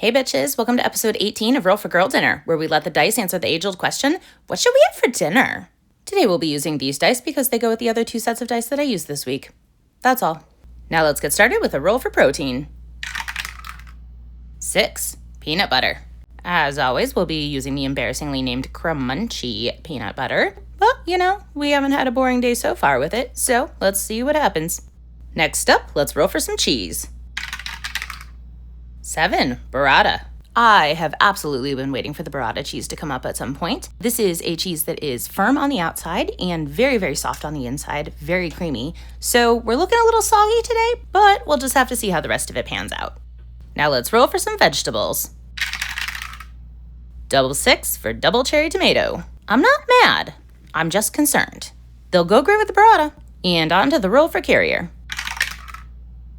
Hey bitches, welcome to episode 18 of Roll for Girl Dinner, where we let the dice answer the age-old question, what should we have for dinner? Today we'll be using these dice because they go with the other two sets of dice that I used this week. That's all. Now let's get started with a roll for protein. 6. Peanut butter. As always, we'll be using the embarrassingly named Crunchy peanut butter. But, we haven't had a boring day so far with it, so let's see what happens. Next up, let's roll for some cheese. 7. Burrata. I have absolutely been waiting for the burrata cheese to come up at some point. This is a cheese that is firm on the outside and very, very soft on the inside, very creamy. So we're looking a little soggy today, but we'll just have to see how the rest of it pans out. Now let's roll for some vegetables. 6 for double cherry tomato. I'm not mad, I'm just concerned. They'll go great with the burrata. And on to the roll for carrier.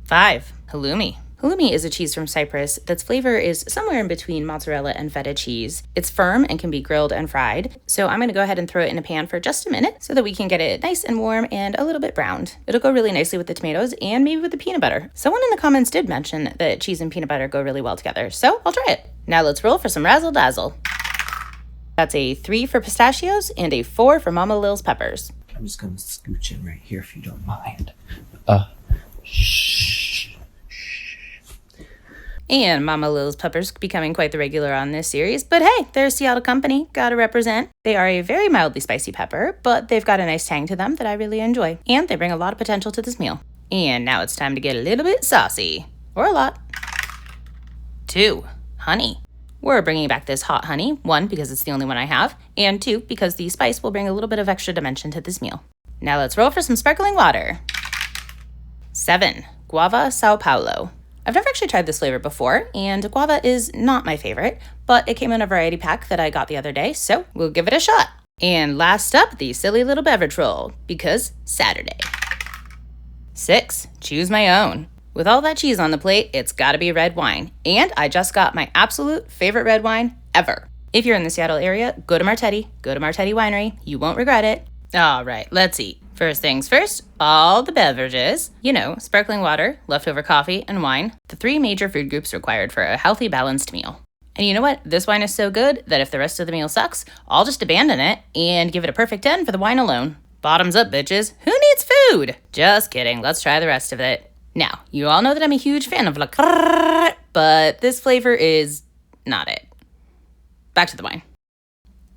5. Halloumi. Halloumi is a cheese from Cyprus that's flavor is somewhere in between mozzarella and feta cheese. It's firm and can be grilled and fried, so I'm going to go ahead and throw it in a pan for just a minute so that we can get it nice and warm and a little bit browned. It'll go really nicely with the tomatoes and maybe with the peanut butter. Someone in the comments did mention that cheese and peanut butter go really well together, so I'll try it. Now let's roll for some Razzle Dazzle. That's a 3 for pistachios and a 4 for Mama Lil's peppers. I'm just going to scooch in right here if you don't mind. And Mama Lil's peppers becoming quite the regular on this series, but hey, they're a Seattle company, gotta represent. They are a very mildly spicy pepper, but they've got a nice tang to them that I really enjoy, and they bring a lot of potential to this meal. And now it's time to get a little bit saucy, or a lot. 2. Honey. We're bringing back this hot honey, 1, because it's the only one I have, and 2, because the spice will bring a little bit of extra dimension to this meal. Now let's roll for some sparkling water. 7. Guava Sao Paulo. I've never actually tried this flavor before, and guava is not my favorite, but it came in a variety pack that I got the other day, so we'll give it a shot. And last up, the silly little beverage roll, because Saturday. 6. Choose my own. With all that cheese on the plate, it's gotta be red wine, and I just got my absolute favorite red wine ever. If you're in the Seattle area, go to Martetti Winery, you won't regret it. All right, let's eat. First things first, all the beverages, sparkling water, leftover coffee, and wine, the 3 major food groups required for a healthy, balanced meal. And you know what? This wine is so good that if the rest of the meal sucks, I'll just abandon it and give it a perfect 10 for the wine alone. Bottoms up, bitches. Who needs food? Just kidding. Let's try the rest of it. Now, you all know that I'm a huge fan of La Crrrr, but this flavor is not it. Back to the wine.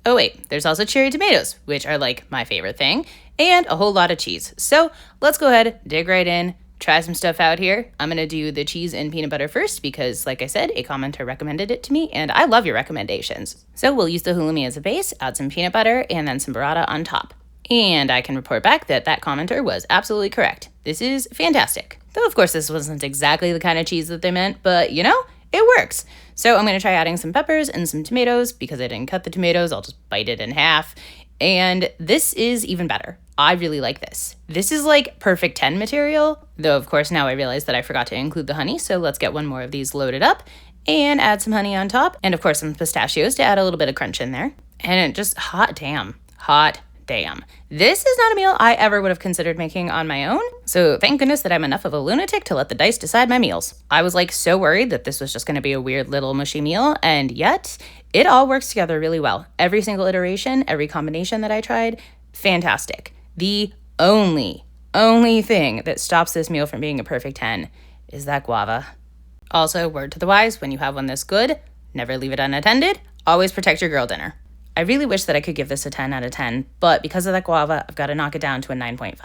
Oh wait, there's also cherry tomatoes, which are like my favorite thing, and a whole lot of cheese. So let's go ahead, dig right in, try some stuff out here. I'm gonna do the cheese and peanut butter first because, like I said, a commenter recommended it to me, and I love your recommendations. So we'll use the halloumi as a base, add some peanut butter, and then some burrata on top. And I can report back that commenter was absolutely correct. This is fantastic. Though of course this wasn't exactly the kind of cheese that they meant, but it works. So I'm going to try adding some peppers and some tomatoes. Because I didn't cut the tomatoes, I'll just bite it in half. And this is even better. I really like this. This is like perfect 10 material. Though of course now I realize that I forgot to include the honey. So let's get one more of these loaded up and add some honey on top. And of course some pistachios to add a little bit of crunch in there. And just hot damn. This is not a meal I ever would have considered making on my own, so thank goodness that I'm enough of a lunatic to let the dice decide my meals. I was so worried that this was just going to be a weird little mushy meal, and yet it all works together really well. Every single iteration, every combination that I tried, fantastic. The only thing that stops this meal from being a perfect 10 is that guava. Also, word to the wise, when you have one this good, never leave it unattended, always protect your girl dinner. I really wish that I could give this a 10 out of 10, but because of that guava, I've got to knock it down to a 9.5.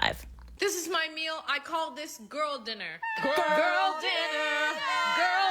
This is my meal. I call this girl dinner. Girl dinner. Girl